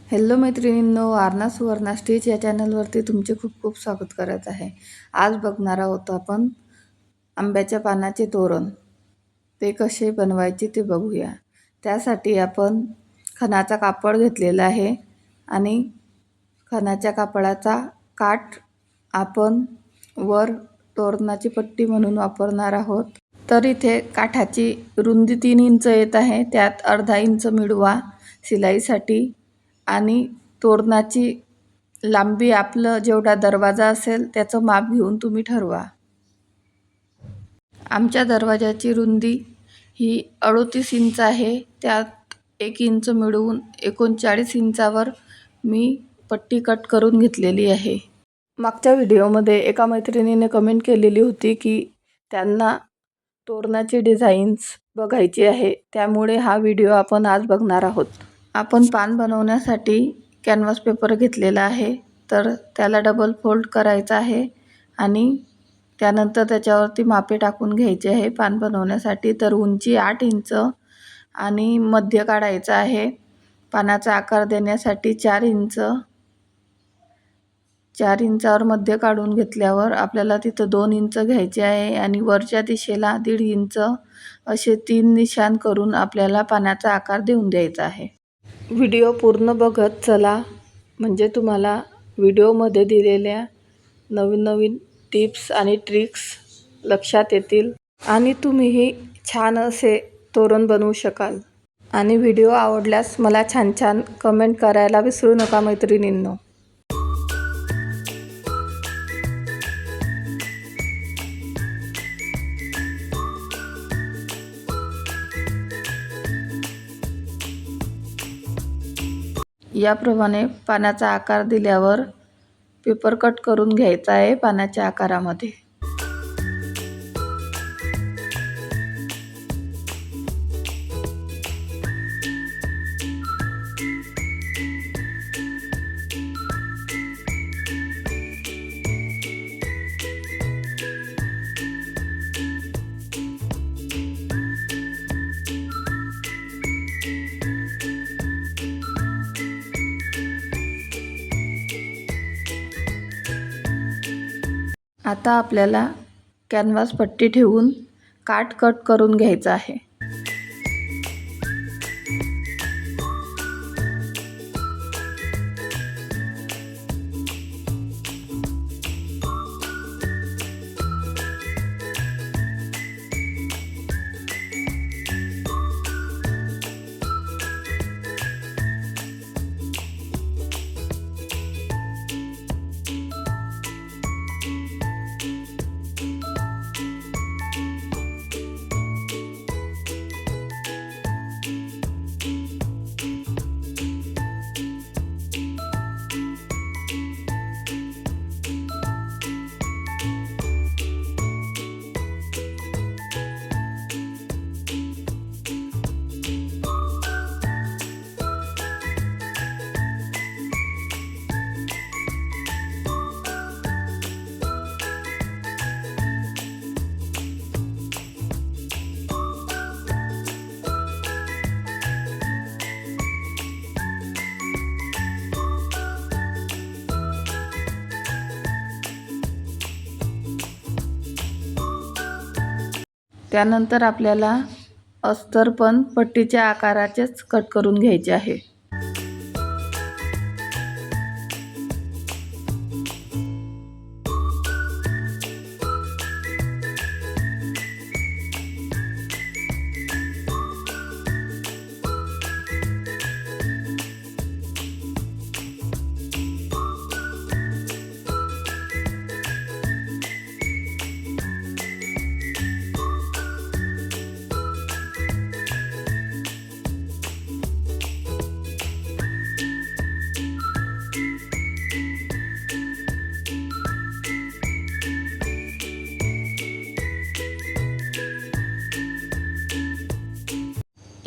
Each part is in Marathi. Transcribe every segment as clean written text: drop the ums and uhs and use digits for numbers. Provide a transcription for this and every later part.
हॅलो मैत्रिणींनो, वारणा सुवर्णा स्टिच या चॅनलवरती तुमचे खूप खूप स्वागत करत आहे। आज बघणार आहोत आपण आंब्याच्या पानाचे तोरण। ते कसे बनवायचे ते बघूया। त्यासाठी आपण खणाचा कापड घेतलेला आहे आणि खणाच्या कापडाचा काठ आपण वर तोरणाची पट्टी म्हणून वापरणार आहोत। तर इथे काठाची रुंदी 3 इंच येत आहे, त्यात अर्धा इंच मिळवा शिलाईसाठी आणि तोरणाची लांबी आपलं जेवढा दरवाजा असेल त्याचं माप घेऊन तुम्ही ठरवा। आमच्या दरवाजाची रुंदी ही 38 इंच आहे, त्यात 1 इंच मिळवून 39 इंचावर मी पट्टी कट करून घेतलेली आहे। मागच्या व्हिडिओमध्ये एका मैत्रिणीने कमेंट केलेली होती की त्यांना तोरणाची डिझाईन्स बघायची आहे, त्यामुळे हा व्हिडिओ आपण आज बघणार आहोत। आपण पान बनवण्यासाठी कॅनव्हास पेपर घेतलेला आहे, तर त्याला डबल फोल्ड करायचा आहे आणि त्यानंतर त्याच्यावरती मापे टाकून घ्यायचे आहे पान बनवण्यासाठी। तर उंची 8 इंच आणि मध्य काढायचा आहे। पानाचा आकार देण्यासाठी 4 इंच, 4 इंचावर मध्य काढून घेतल्यावर आपल्याला तिथं 2 इंच घ्यायचे आहे आणि वरच्या दिशेला 1.5 इंच असे 3 निशाण करून आपल्याला पानाचा आकार देऊन द्यायचा आहे। व्हिडिओ पूर्ण बघत चला, म्हणजे तुम्हाला व्हिडिओमध्ये दिलेल्या नवीन नवीन टिप्स आणि ट्रिक्स लक्षात येतील आणि तुम्हीही छान असे तोरण बनवू शकाल। आणि व्हिडिओ आवडल्यास मला छान छान कमेंट करायला विसरू नका मैत्रिणींनो। याप्रमाणे पानाचा आकार दिल्यावर पेपर कट करून घ्यायचा आहे पानाच्या आकारामध्ये। आता आपल्याला कॅनव्हास पट्टी ठेवून काठ कट करून घ्यायचा आहे। त्यानंतर आपल्याला अस्तर पण पट्टीच्या आकाराचेच कट करून घ्यायचे आहे।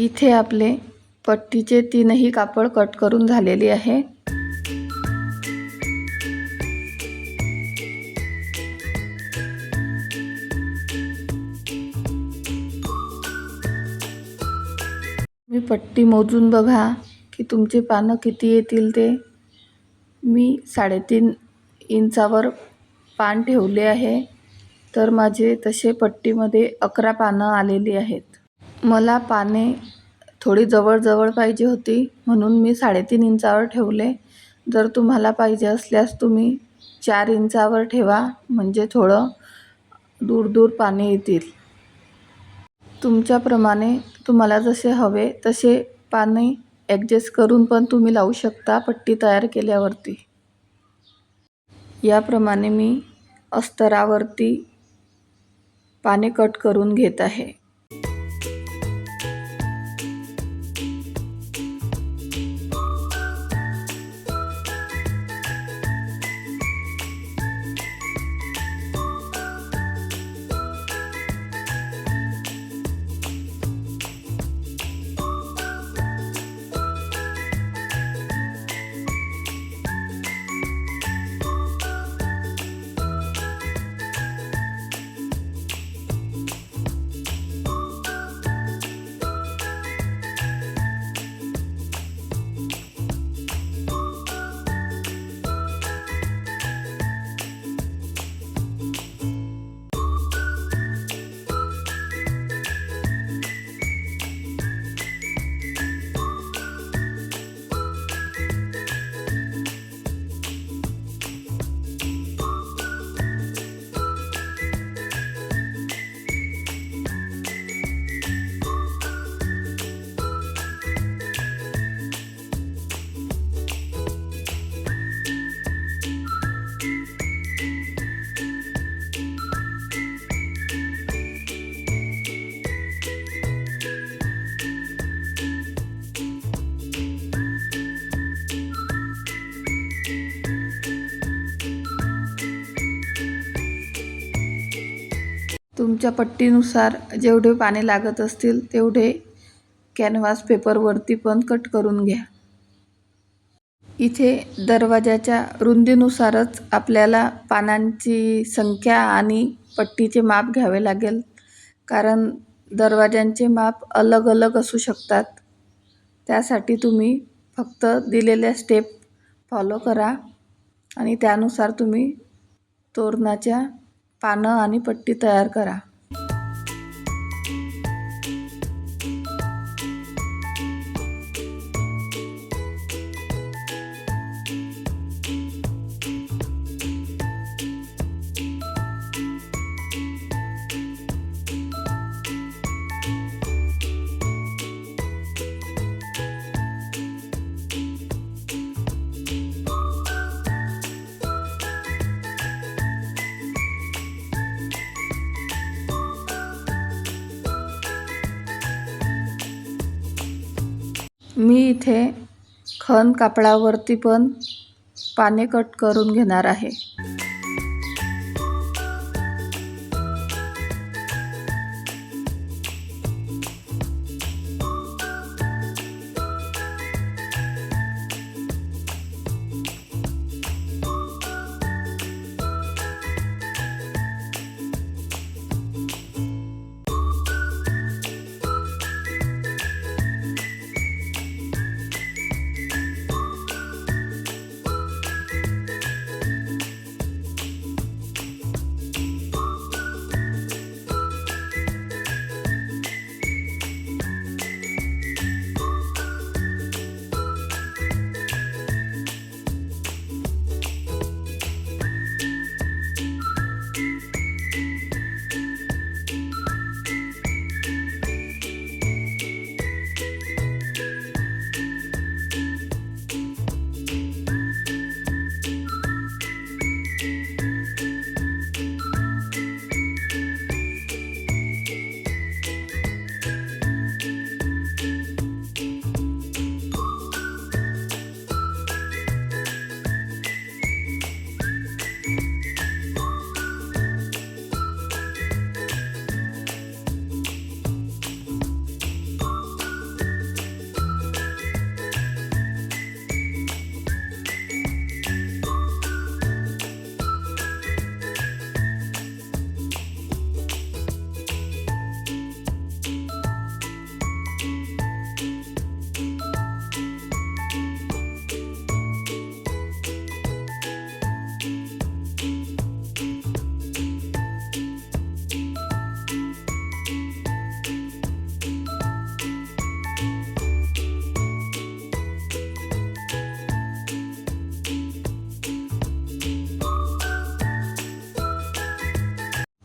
इथे आपले पट्टीचे 3ही कापड कट करून झालेली आहे। मी पट्टी मोजून बघा की तुमचे पानं किती येतील ते. मी 3.5 इंचावर पान ठेवले आहे, तर माझे तसे पट्टीमध्ये 11 पानं आलेली आहेत. मला पाने थोडी जवळ पाहिजे होती, म्हणून मी 3.5 इंचावर ठेवले. जर तुम्हाला पाहिजे असल्यास तुम्ही 4 इंचावर ठेवा, म्हणजे थोडं दूर पाने येतील. तुमच्याप्रमाणे तुम्हाला जसे हवे तसे पाने ॲडजस्ट करून पण तुम्ही लावू शकता पट्टी तयार केल्यावरती. याप्रमाणे मी अस्तरावरती पाने कट करून घेत आहे. तुमच्या पट्टीनुसार जेवढे पाने लागत असतील तेवढे कॅनव्हास पेपरवरती पण कट करून घ्या. इथे दरवाजाच्या रुंदीनुसारच आपल्याला पानांची संख्या आणि पट्टीचे माप घ्यावे लागेल, कारण दरवाजांचे माप अलग असू शकतात. त्यासाठी तुम्ही फक्त दिलेल्या स्टेप फॉलो करा आणि त्यानुसार तुम्ही तोरणाच्या पानं आणि पट्टी तयार करा. मी इथे खण कापडावरती पण पाने कट करून घेणार आहे.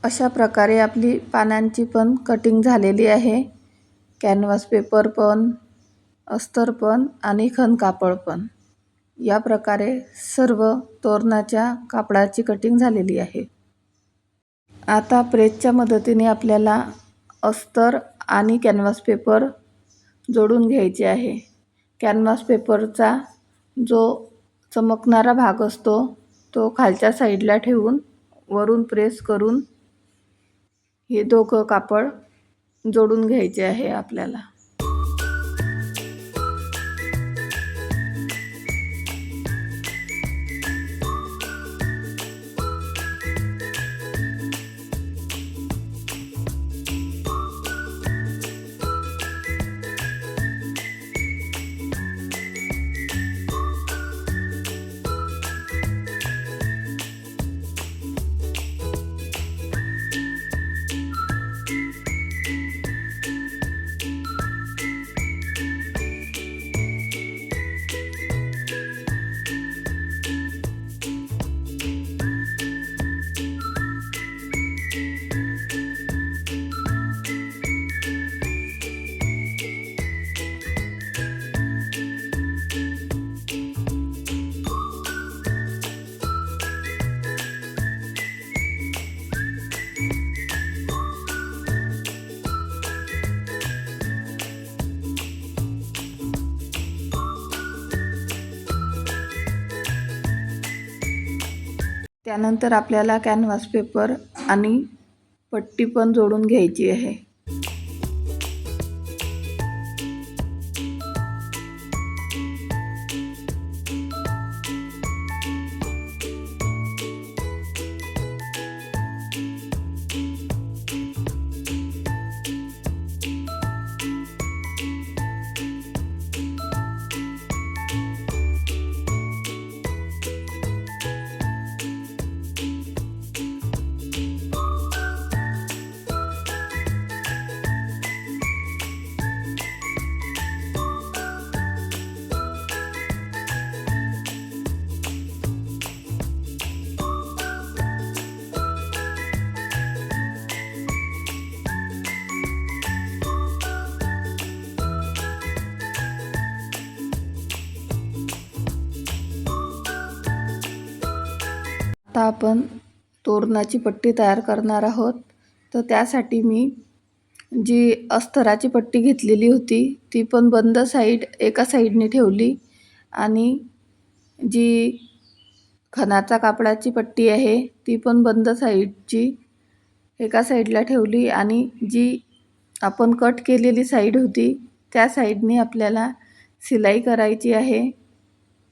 अशा प्रकारे आपली पानांची पण कटिंग झालेली आहे. कॅनव्हास पेपर पण, अस्तर पण आणि खण कापड पण. या प्रकारे सर्व तोरणाच्या कापडाची कटिंग झालेली आहे. आता प्रेसच्या मदतीने आपल्याला अस्तर आणि कॅनव्हास पेपर जोडून घ्यायचे आहे. कॅनव्हास पेपरचा जो चमकणारा भाग असतो तो खालच्या साईडला ठेवून वरून प्रेस करून हे दोघं कापड जोडून घ्यायचे आहे आपल्याला. त्यानंतर आपल्याला कॅनव्हास पेपर आणि पट्टी पण जोडून घ्यायची आहे. आता आपण तोरणाची पट्टी तयार करणार आहोत. तर त्यासाठी मी जी अस्तराची पट्टी घेतलेली होती ती पण बंद साईड एका साईडने ठेवली आणि जी खणाचा कापडाची पट्टी आहे ती पण बंद साईडची एका साईडला ठेवली आणि जी आपण कट केलेली साईड होती त्या साईडने आपल्याला शिलाई करायची आहे.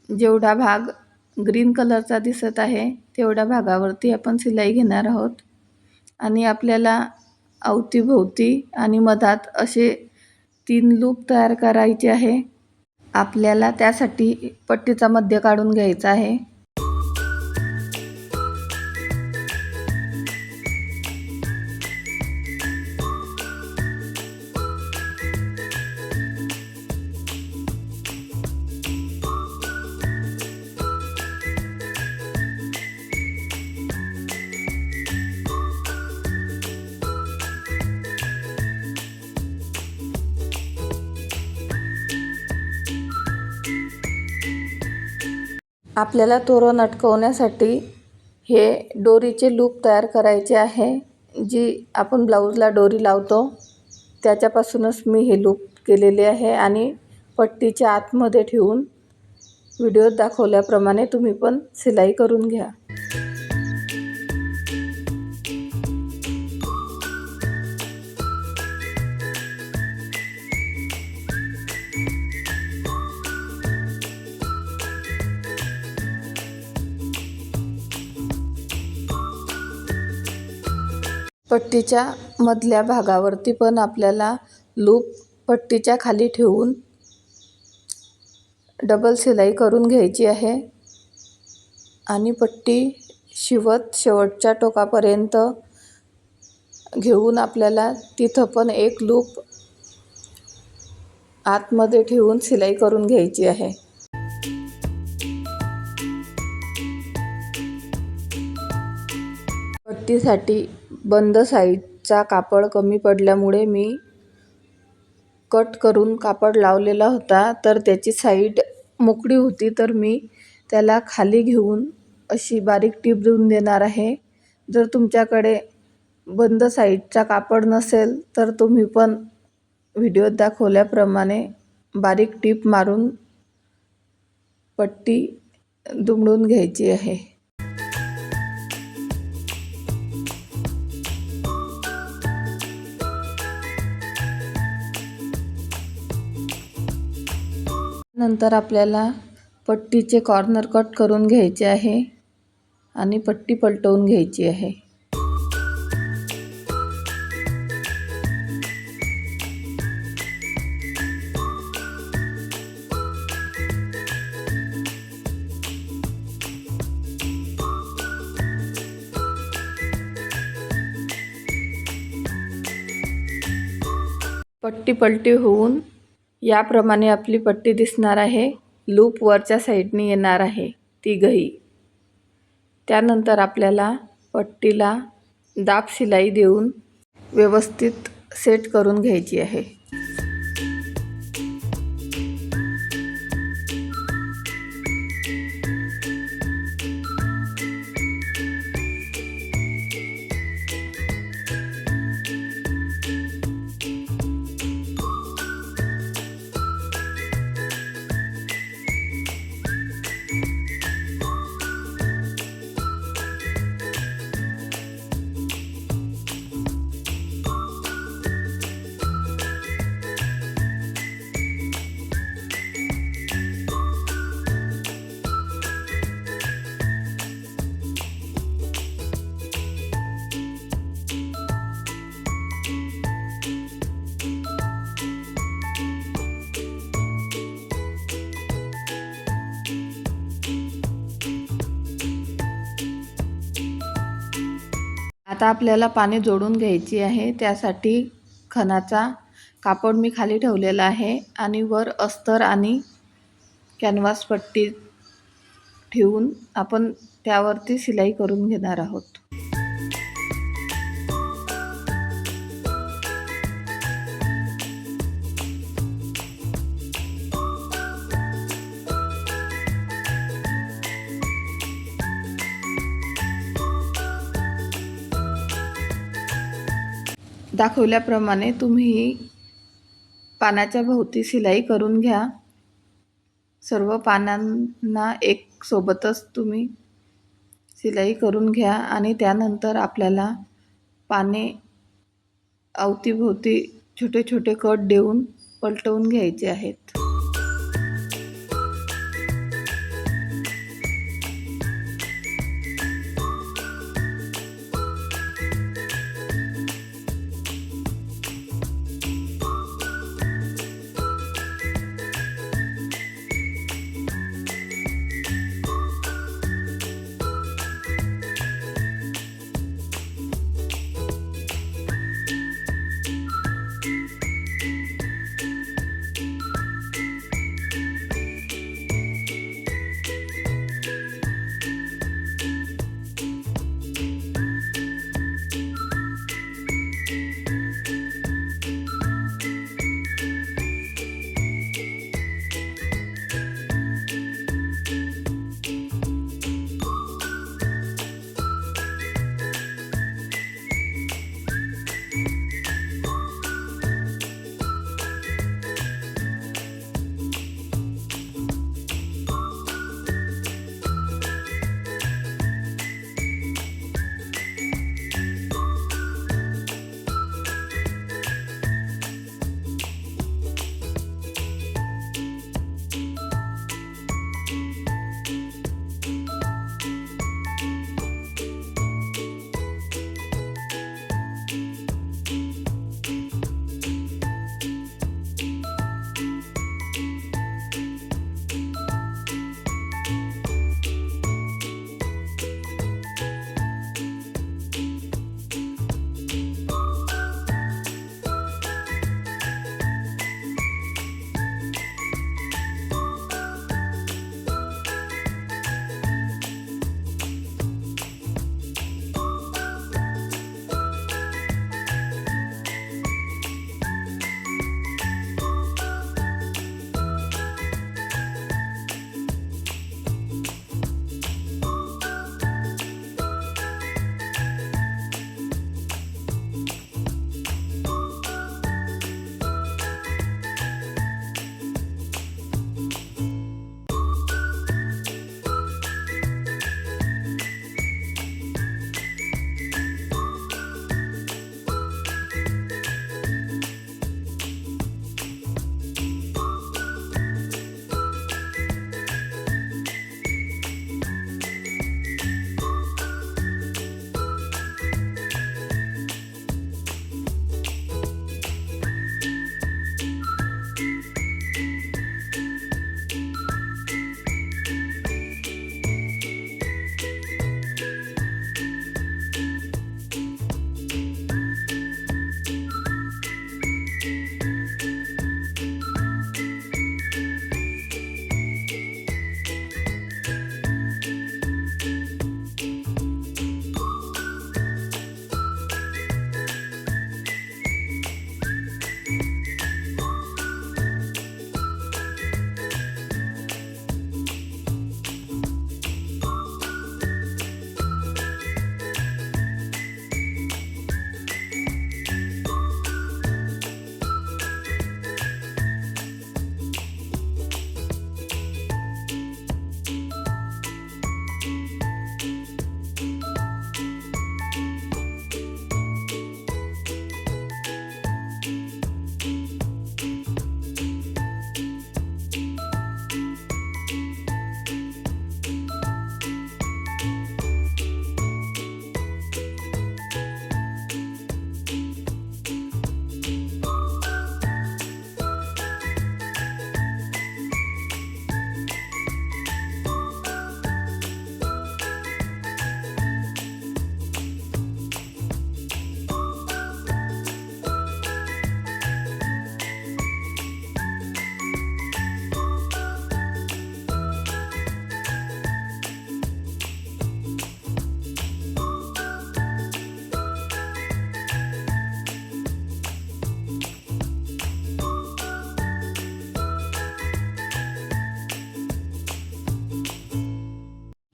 जेवढा भाग ग्रीन कलरचा दिसत आहे तेवढ्या भागावरती आपण शिलाई घेणार आहोत आणि आपल्याला अवतीभोवती आणि मधात असे 3 लूप तयार करायचे आहे. आपल्याला त्यासाठी पट्टीचा मध्य काढून घ्यायचा आहे. आपल्याला तोरण अटकवण्यासाठी हे दोरीचे लूप तयार करायचे आहे. जी आपण ब्लाऊजला दोरी लावतो त्याच्यापासूनच मी हे लूप केलेले आहे आणि पट्टीच्या आतमध्ये ठेवून व्हिडिओत दाखवल्याप्रमाणे तुम्ही पण शिलाई करून घ्या. पट्टीच्या मधल्या भागावरती पण आपल्याला लूप पट्टीच्या खाली ठेवून डबल शिलाई करून घ्यायची आहे आणि पट्टी शिवत शेवटच्या टोकापर्यंत घेऊन आपल्याला तिथं पण एक लूप आतमध्ये ठेवून शिलाई करून घ्यायची आहे. पट्टीसाठी बंद साईडचा कापड कमी पडल्यामुळे मी कट करून कापड लावलेला होता, तर त्याची साईड मोकळी होती, तर मी त्याला खाली घेऊन अशी बारीक टीप देऊन देणार आहे. जर तुमच्याकडे बंद साईडचा कापड नसेल तर तुम्ही पण व्हिडिओत दाखवल्याप्रमाणे बारीक टीप मारून पट्टी दुमडून घ्यायची आहे. नंतर आपल्याला पट्टीचे कॉर्नर कट करून घ्यायचे आहे आणि पट्टी पलटवून घ्यायची आहे. पट्टी पलटी होऊन याप्रमाणे आपली पट्टी दिसणार आहे. लूप वरच्या साईडने येणार आहे तिघही. त्यानंतर आपल्याला पट्टीला दाब शिलाई देऊन व्यवस्थित सेट करून घ्यायची आहे. आता आपल्याला पाने जोडून घ्यायची आहे. त्यासाठी खणाचा कापड मी खाली ठेवलेला आहे आणि वर अस्तर आणि कॅनव्हास पट्टी ठेवून आपण त्यावरती शिलाई करून घेणार आहोत. दाखवल्याप्रमाणे तुम्ही पानाच्या भोवती शिलाई करून घ्या. सर्व पानांना एक सोबतच तुम्ही शिलाई करून घ्या आणि त्यानंतर आपल्याला पाने अवतीभोवती छोटे छोटे कट देऊन पलटवून घ्यायचे आहेत.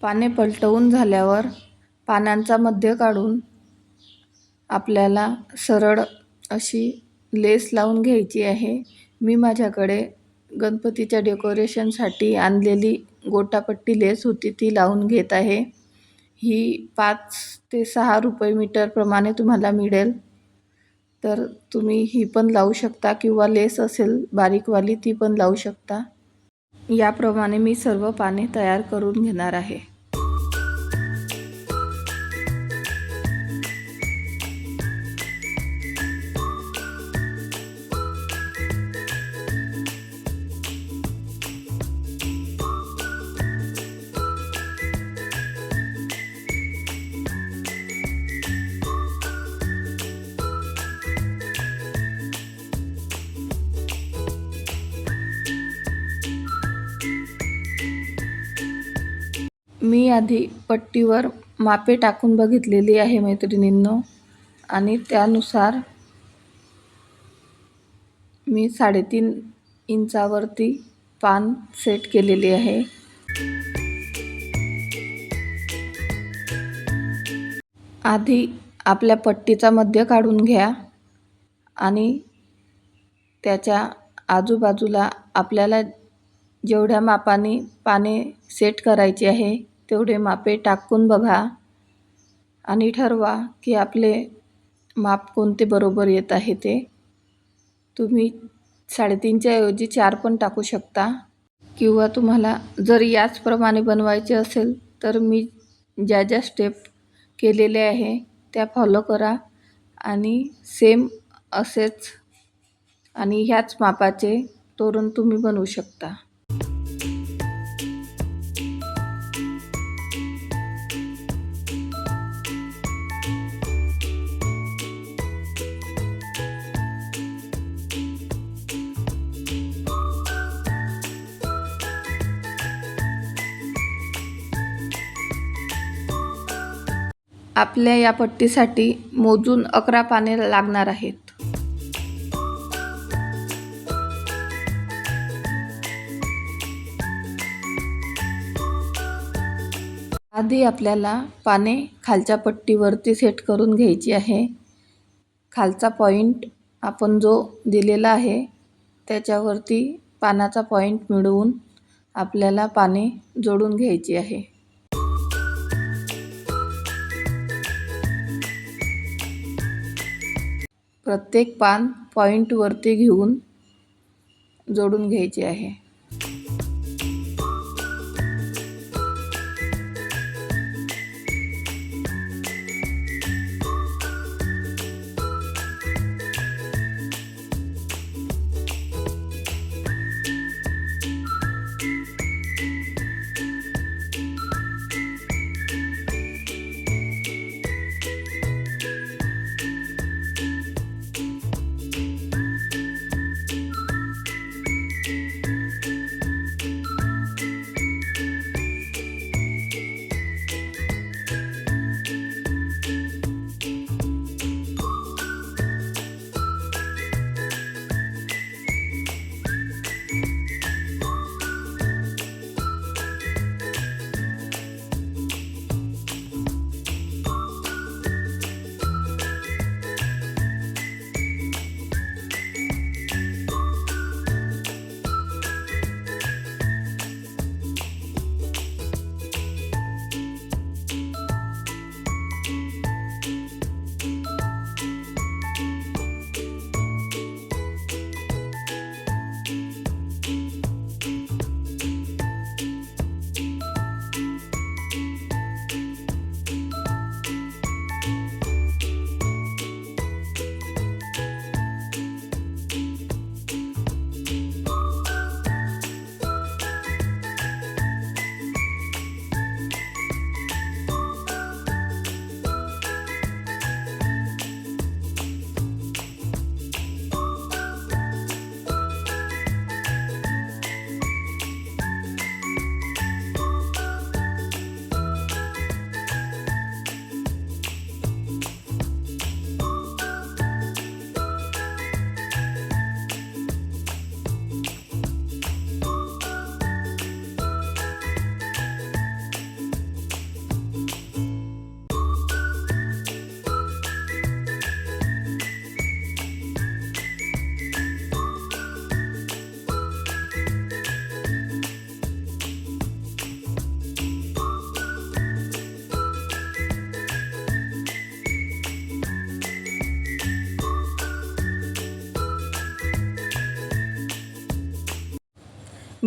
पाने पलटवून झाल्यावर पानांचा मध्य काढून आपल्याला सरळ अशी लेस लावून घ्यायची आहे. मी माझ्याकडे गणपतीच्या डेकोरेशनसाठी आणलेली गोटापट्टी लेस होती, ती लावून घेत आहे. ही 5 ते 6 रुपये मीटरप्रमाणे तुम्हाला मिळेल, तर तुम्ही ही पण लावू शकता किंवा लेस असेल बारीकवाली ती पण लावू शकता. याप्रमाणे मी सर्व पाने तयार करून घेणार आहे. मी आधी पट्टीवर मापे टाकून बघितलेली आहे मैत्रिणींनो, आणि त्यानुसार मी 3.5 इंचावरती पान सेट केलेली आहे. आधी आपल्या पट्टीचा मध्य काढून घ्या आणि त्याच्या आजूबाजूला आपल्याला जेवढ्या मापाने पाने सेट करायची आहे तेवढे मापे टाकून बघा आणि ठरवा की आपले माप कोणते बरोबर येत आहे ते. तुम्ही 3.5च्या ऐवजी 4 पण टाकू शकता, किंवा तुम्हाला जर याचप्रमाणे बनवायचे असेल तर मी ज्या ज्या स्टेप केलेले आहे त्या फॉलो करा आणि सेम असेच आणि ह्याच मापाचे तोरण तुम्ही बनवू शकता. आपल्या या पट्टीसाठी मोजून 11 पाने लागणार आहेत. आधी आपल्याला पाने खालच्या पट्टीवरती सेट करून घ्यायची आहे. खालचा पॉइंट आपण जो दिलेला आहे त्याच्यावरती पानाचा पॉइंट मिळवून आपल्याला पाने जोडून घ्यायची आहे. प्रत्येक पान पॉइंटवरती घेऊन जोडून घ्यायचे आहे.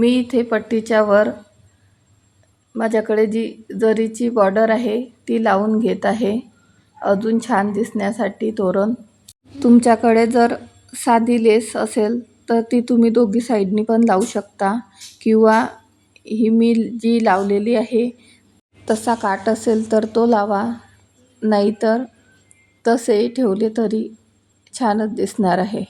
मी इथे पट्टीच्या वर माझ्याकडे जी जरीची बॉर्डर आहे ती लावून घेत आहे, अजून छान दिसण्यासाठी तोरण. तुमच्याकडे जर साधी लेस असेल तर ती तुम्ही दोघी साईडनी पण लावू शकता, किंवा ही मी जी लावलेली आहे तसा काट असेल तर तो लावा, नाहीतर तसे ठेवले तरी छानच दिसणार आहे.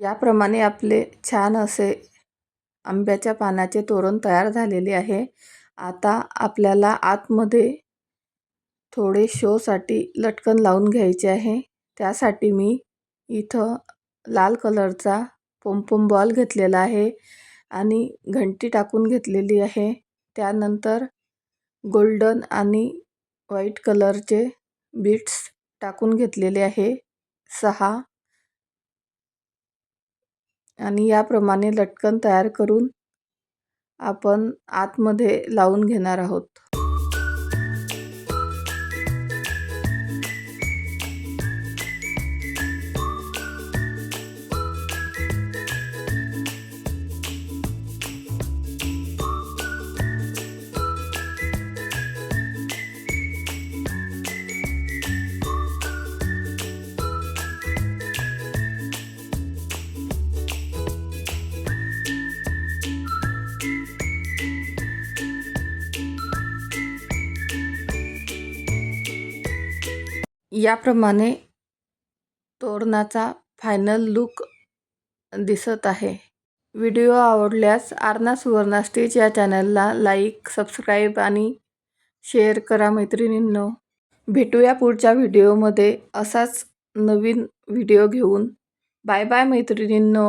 याप्रमाणे आपले छान असे आंब्याच्या पानाचे तोरण तयार झालेले आहे. आता आपल्याला आतमध्ये थोडे शोसाठी लटकन लावून घ्यायचे आहे. त्यासाठी मी इथं लाल कलरचा पोमपोम बॉल घेतलेला आहे आणि घंटी टाकून घेतलेली आहे. त्यानंतर गोल्डन आणि व्हाईट कलरचे बीट्स टाकून घेतलेले आहे 6, आणि याप्रमाणे लटकन तयार करून आपण आतमध्ये लावून घेणार आहोत. याप्रमाणे तोरणाचा फायनल लुक दिसत आहे. व्हिडिओ आवडल्यास आरना सुवर्णा स्टिच या चॅनलला लाईक, सबस्क्राईब आणि शेअर करा मैत्रिणींनो. भेटूया पुढच्या व्हिडिओमध्ये असाच नवीन व्हिडिओ घेऊन. बाय बाय मैत्रिणींनो.